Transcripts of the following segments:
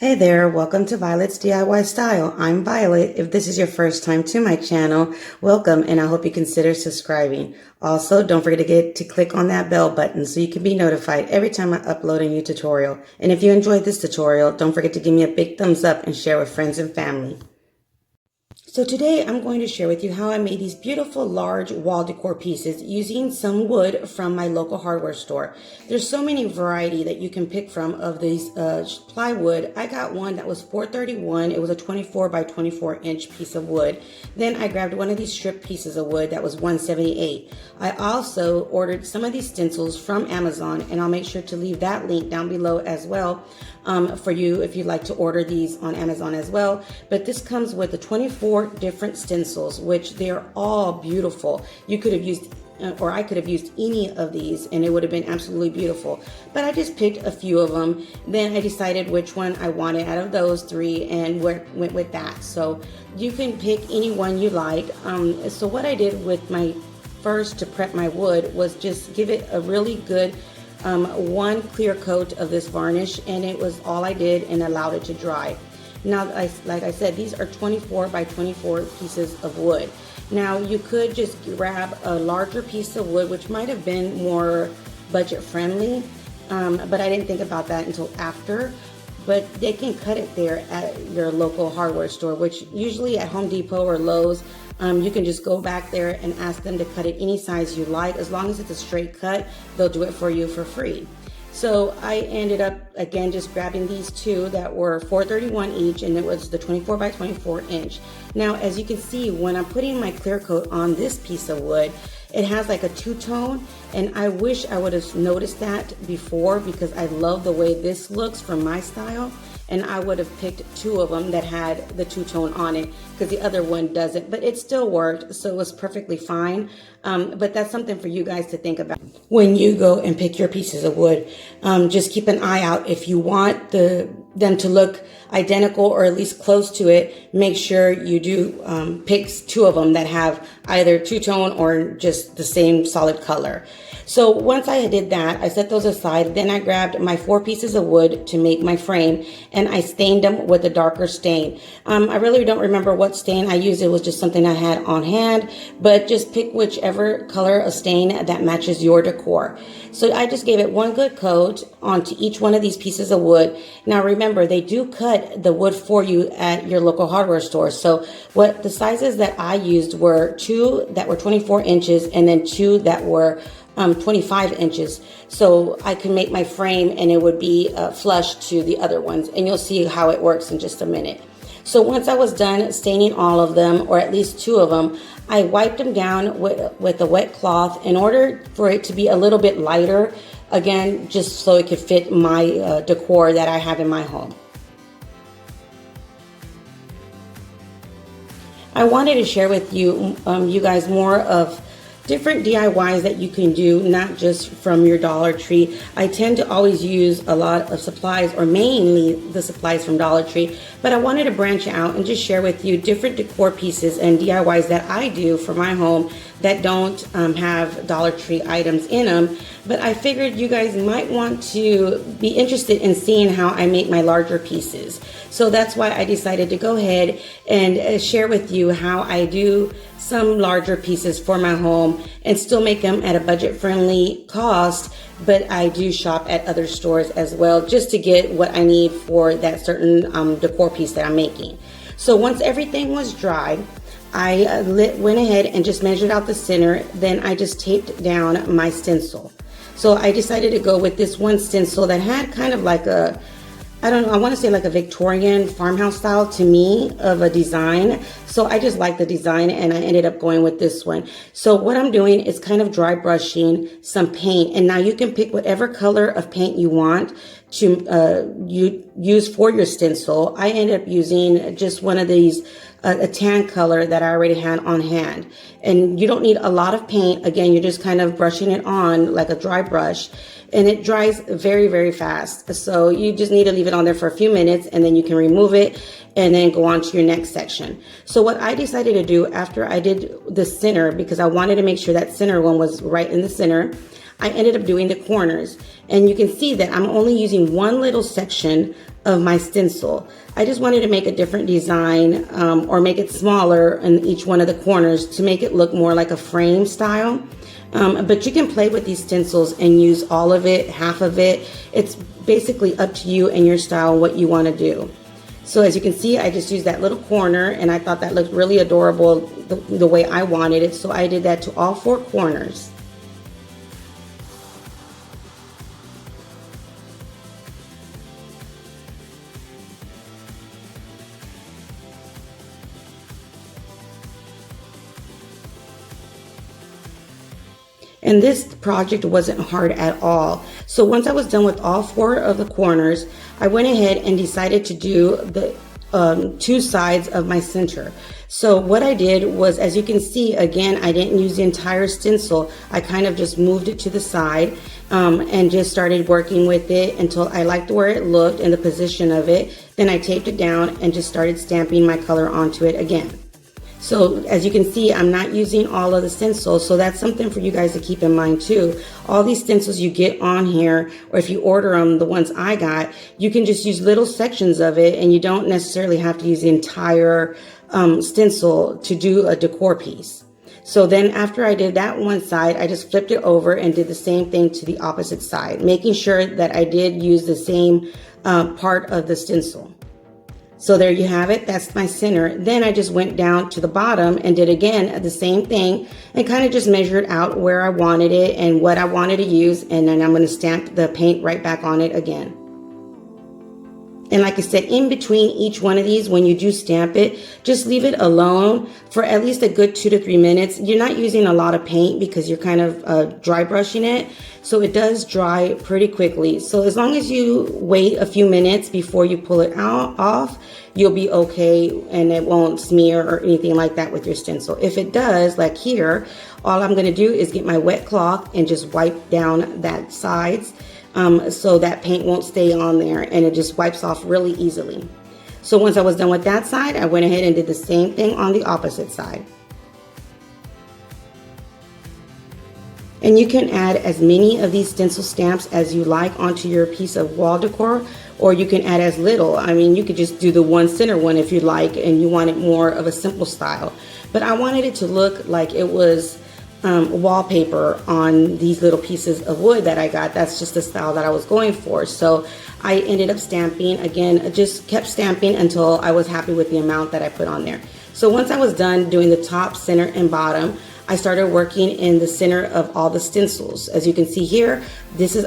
Hey there, welcome to Violet's DIY Style. I'm Violet. If this is your first time to my channel, welcome and I hope you consider subscribing. Also, don't forget to click on that bell button so you can be notified every time I upload a new tutorial. And if you enjoyed this tutorial, don't forget to give me a big thumbs up and share with friends and family. So today I'm going to share with you how I made these beautiful large wall decor pieces using some wood from my local hardware store. There's so many variety that you can pick from of these plywood. I got one that was $4.31. It was a 24 by 24 inch piece of wood. Then I grabbed one of these strip pieces of wood that was $1.78. I also ordered some of these stencils from Amazon, and I'll make sure to leave that link down below as well for you if you'd like to order these on Amazon as well. But this comes with the 24 different stencils, which they're all beautiful. You could have used or I could have used any of these and it would have been absolutely beautiful, but I just picked a few of them. Then I decided which one I wanted out of those three and went with that. So you can pick any one you like. So what I did with my first to prep my wood was just give it a really good one clear coat of this varnish, and it was all I did, and allowed it to dry. Now, like I said, these are 24 by 24 pieces of wood. Now, you could just grab a larger piece of wood, which might have been more budget friendly, but I didn't think about that until after. But they can cut it there at your local hardware store, which usually at Home Depot or Lowe's, you can just go back there and ask them to cut it any size you like. As long as it's a straight cut, they'll do it for you for free. So I ended up, again, just grabbing these two that were $4.31 each, and it was the 24 by 24 inch. Now, as you can see, when I'm putting my clear coat on this piece of wood, it has like a two-tone, and I wish I would have noticed that before, because I love the way this looks from my style, and I would have picked two of them that had the two-tone on it, because the other one doesn't, but it still worked, so it was perfectly fine. But that's something for you guys to think about when you go and pick your pieces of wood. Just keep an eye out. If you want them to look identical or at least close to it, make sure you do pick two of them that have either two-tone or just the same solid color. So once I did that, I set those aside. Then I grabbed my 4 pieces of wood to make my frame, and I stained them with a darker stain. I really don't remember what stain I used. It was just something I had on hand, but just pick whichever color of stain that matches your decor. So I just gave it one good coat onto each one of these pieces of wood. Now remember, they do cut the wood for you at your local hardware store. So what the sizes that I used were 2 that were 24 inches and then 2 that were 25 inches, so I can make my frame and it would be flush to the other ones, and you'll see how it works in just a minute. So once I was done staining all of them, or at least 2 of them, I wiped them down with a wet cloth in order for it to be a little bit lighter, again, just so it could fit my decor that I have in my home. I wanted to share with you, you guys, more of different DIYs that you can do, not just from your Dollar Tree. I tend to always use a lot of supplies, or mainly the supplies from Dollar Tree, but I wanted to branch out and just share with you different decor pieces and DIYs that I do for my home that don't have Dollar Tree items in them. But I figured you guys might want to be interested in seeing how I make my larger pieces. So that's why I decided to go ahead and share with you how I do some larger pieces for my home and still make them at a budget-friendly cost, but I do shop at other stores as well just to get what I need for that certain decor piece that I'm making. So once everything was dry, I went ahead and just measured out the center. Then I just taped down my stencil. So I decided to go with this one stencil that had kind of like a, I don't know, I want to say like a Victorian farmhouse style to me of a design. So I just like the design, and I ended up going with this one. So what I'm doing is kind of dry brushing some paint. And now you can pick whatever color of paint you want to use for your stencil. I ended up using just one of these, a tan color that I already had on hand. And you don't need a lot of paint. Again, you're just kind of brushing it on like a dry brush. And it dries very, very fast. So you just need to leave it on there for a few minutes, and then you can remove it and then go on to your next section. So what I decided to do after I did the center, because I wanted to make sure that center one was right in the center, I ended up doing the corners. And you can see that I'm only using one little section of my stencil. I just wanted to make a different design or make it smaller in each one of the corners to make it look more like a frame style. But you can play with these stencils and use all of it, half of it. It's basically up to you and your style, what you want to do. So as you can see, I just used that little corner and I thought that looked really adorable the way I wanted it. So I did that to all 4 corners. And this project wasn't hard at all. So once I was done with all 4 of the corners, I went ahead and decided to do the 2 sides of my center. So what I did was, as you can see, again, I didn't use the entire stencil. I kind of just moved it to the side and just started working with it until I liked where it looked and the position of it. Then I taped it down and just started stamping my color onto it again. So as you can see, I'm not using all of the stencils, so that's something for you guys to keep in mind too. All these stencils you get on here, or if you order them, the ones I got, you can just use little sections of it and you don't necessarily have to use the entire stencil to do a decor piece. So then after I did that one side, I just flipped it over and did the same thing to the opposite side, making sure that I did use the same part of the stencil. So there you have it. That's my center. Then I just went down to the bottom and did again the same thing and kind of just measured out where I wanted it and what I wanted to use. And then I'm going to stamp the paint right back on it again. And like I said, in between each one of these, when you do stamp it, just leave it alone for at least a good 2 to 3 minutes. You're not using a lot of paint because you're kind of dry brushing it. So it does dry pretty quickly. So as long as you wait a few minutes before you pull it off, you'll be okay and it won't smear or anything like that with your stencil. If it does, like here, all I'm going to do is get my wet cloth and just wipe down that sides so that paint won't stay on there and it just wipes off really easily. So once I was done with that side, I went ahead and did the same thing on the opposite side. And you can add as many of these stencil stamps as you like onto your piece of wall decor, or you can add as little. I mean, you could just do the one center one if you like and you want it more of a simple style. But I wanted it to look like it was wallpaper on these little pieces of wood that I got. That's just the style that I was going for. So I ended up stamping again, just kept stamping until I was happy with the amount that I put on there. So once I was done doing the top, center, and bottom, I started working in the center of all the stencils. As you can see here,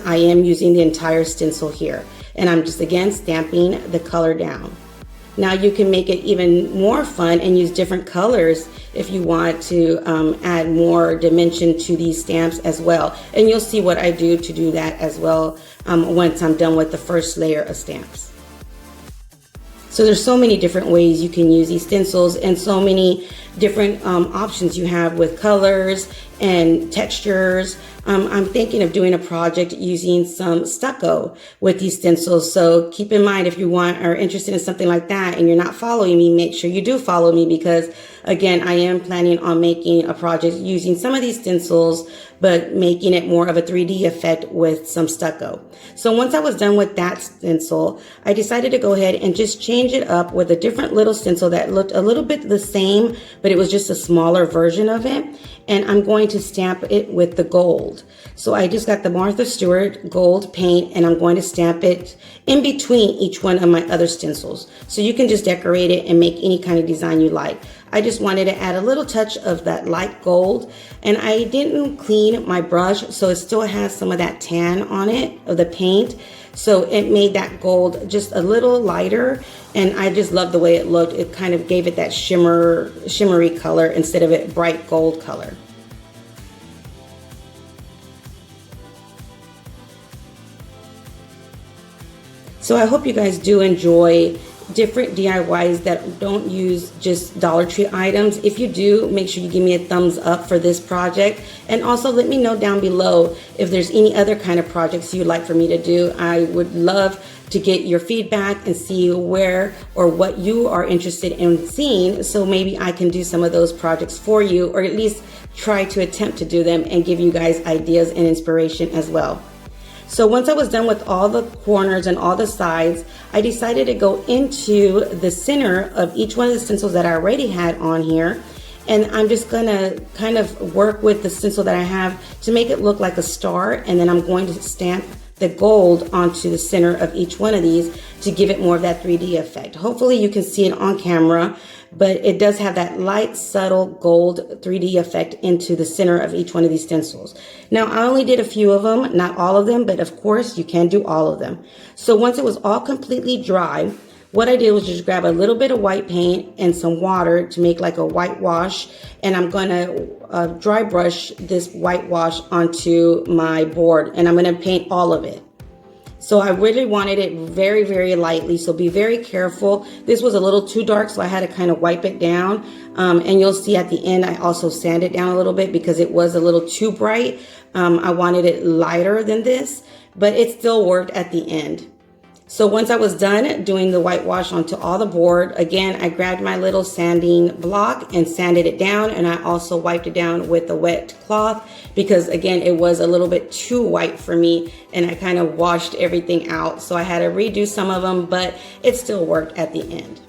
I am using the entire stencil here. And I'm just again stamping the color down. Now you can make it even more fun and use different colors if you want to add more dimension to these stamps as well. And you'll see what I do to do that as well once I'm done with the first layer of stamps. So there's so many different ways you can use these stencils and so many different options you have with colors and textures. I'm thinking of doing a project using some stucco with these stencils. So keep in mind, if you are interested in something like that and you're not following me, make sure you do follow me because again, I am planning on making a project using some of these stencils, but making it more of a 3D effect with some stucco. So once I was done with that stencil, I decided to go ahead and just change it up with a different little stencil that looked a little bit the same, but it was just a smaller version of it. And I'm going to stamp it with the gold. So I just got the Martha Stewart gold paint and I'm going to stamp it in between each one of my other stencils. So you can just decorate it and make any kind of design you like. I just wanted to add a little touch of that light gold, and I didn't clean my brush, so it still has some of that tan on it of the paint. So it made that gold just a little lighter, and I just love the way it looked. It kind of gave it that shimmery color instead of a bright gold color. So I hope you guys do enjoy different DIYs that don't use just Dollar Tree items. If you do, make sure you give me a thumbs up for this project, and also let me know down below if there's any other kind of projects you'd like for me to do. I would love to get your feedback and see where or what you are interested in seeing, so maybe I can do some of those projects for you, or at least try to attempt to do them and give you guys ideas and inspiration as well. So once I was done with all the corners and all the sides, I decided to go into the center of each one of the stencils that I already had on here. And I'm just gonna kind of work with the stencil that I have to make it look like a star. And then I'm going to stamp the gold onto the center of each one of these to give it more of that 3D effect. Hopefully you can see it on camera, but it does have that light, subtle gold 3D effect into the center of each one of these stencils. Now, I only did a few of them, not all of them, but of course you can do all of them. So once it was all completely dry, what I did was just grab a little bit of white paint and some water to make like a whitewash, and I'm going to dry brush this whitewash onto my board, and I'm going to paint all of it. So I really wanted it very, very lightly, so be very careful. This was a little too dark, so I had to kind of wipe it down, and you'll see at the end I also sanded down a little bit because it was a little too bright. I wanted it lighter than this, but it still worked at the end. So once I was done doing the whitewash onto all the board, again, I grabbed my little sanding block and sanded it down, and I also wiped it down with a wet cloth because, again, it was a little bit too white for me, and I kind of washed everything out. So I had to redo some of them, but it still worked at the end.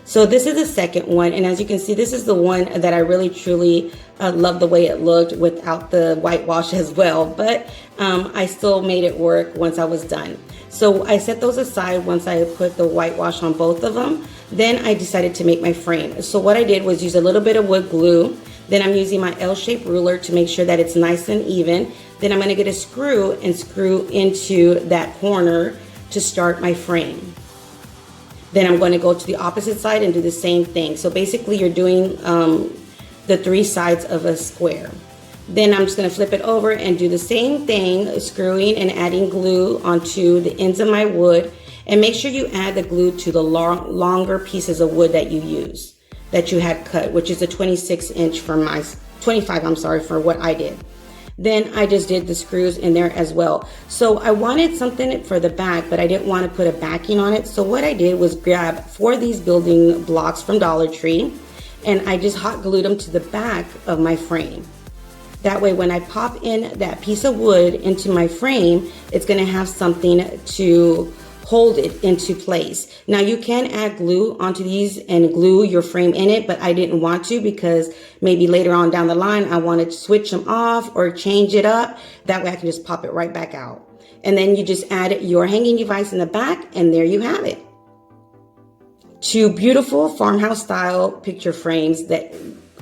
So this is the second one, and as you can see, this is the one that I really truly love the way it looked without the whitewash as well, but I still made it work once I was done. So I set those aside once I put the whitewash on both of them. Then I decided to make my frame. So what I did was use a little bit of wood glue. Then I'm using my L-shaped ruler to make sure that it's nice and even. Then I'm going to get a screw and screw into that corner to start my frame. Then I'm going to go to the opposite side and do the same thing. So basically you're doing the 3 sides of a square. Then I'm just going to flip it over and do the same thing, screwing and adding glue onto the ends of my wood. And make sure you add the glue to the longer pieces of wood that you use, that you had cut, which is a 26-inch for my, 25, I'm sorry, for what I did. Then I just did the screws in there as well. So I wanted something for the back, but I didn't want to put a backing on it. So what I did was grab 4 of these building blocks from Dollar Tree, and I just hot glued them to the back of my frame. That way when I pop in that piece of wood into my frame, it's going to have something to hold it into place. Now you can add glue onto these and glue your frame in it, but I didn't want to because maybe later on down the line I wanted to switch them off or change it up. That way I can just pop it right back out. And then you just add your hanging device in the back, and there you have it. 2 beautiful farmhouse style picture frames that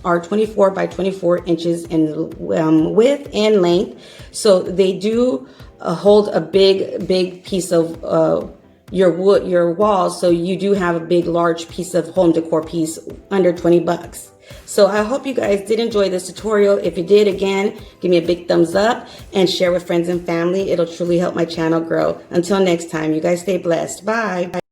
are 24 by 24 inches in width and length. So they do hold a big piece of your walls. So you do have a big, large piece of home decor piece under 20 bucks. So I hope you guys did enjoy this tutorial. If you did, again, give me a big thumbs up and share with friends and family. It'll truly help my channel grow. Until next time, you guys stay blessed. Bye.